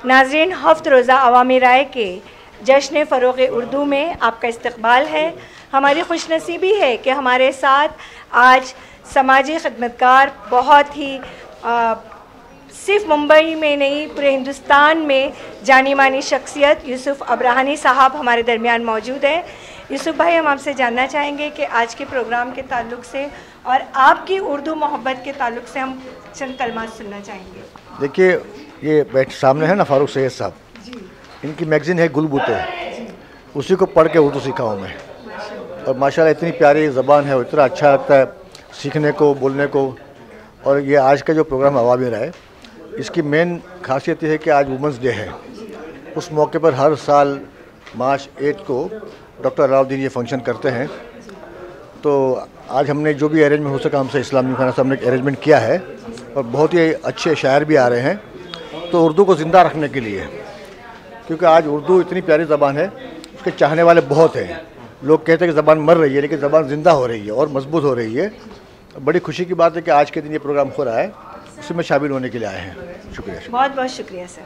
नाज़रीन, हफ्त रोज़ा अवामी राय के जश्न फ़रोग़ उर्दू में आपका इस्तक़बाल है। हमारी खुशनसीबी है कि हमारे साथ आज समाजी खिदमतकार बहुत ही सिर्फ मुंबई में नहीं पूरे हिंदुस्तान में जानी मानी शख्सियत यूसुफ अब्राहनी साहब हमारे दरमियान मौजूद है। यूसुफ भाई, हम आपसे जानना चाहेंगे कि आज के प्रोग्राम के ताल्लुक़ से और आपकी उर्दू मोहब्बत के ताल्लुक़ से हम चंद कलमात सुनना चाहेंगे। देखिए, ये सामने है ना फारूक सैयद साहब, इनकी मैगज़ीन है गुलबूते, उसी को पढ़ के उर्दू सीखा हूँ मैं। और माशाल्लाह इतनी प्यारी ज़बान है, इतना अच्छा लगता है सीखने को, बोलने को। और ये आज का जो प्रोग्राम अवामी राय, इसकी मेन खासियत ये है कि आज वुमेंस डे है। उस मौके पर हर साल मार्च 8 को डॉक्टर अलाउद्दीन ये फंक्शन करते हैं। तो आज हमने जो भी अरेंजमेंट हो सका हमसे इस्लामी खाना साहब ने अरेंजमेंट किया है, और बहुत ही अच्छे शायर भी आ रहे हैं तो उर्दू को ज़िंदा रखने के लिए, क्योंकि आज उर्दू इतनी प्यारी ज़बान है, उसके चाहने वाले बहुत हैं। लोग कहते हैं कि ज़बान मर रही है, लेकिन ज़बान ज़िंदा हो रही है और मजबूत हो रही है। बड़ी खुशी की बात है कि आज के दिन ये प्रोग्राम हो रहा है, उसमें शामिल होने के लिए आए हैं। शुक्रिया। बहुत बहुत शुक्रिया सर।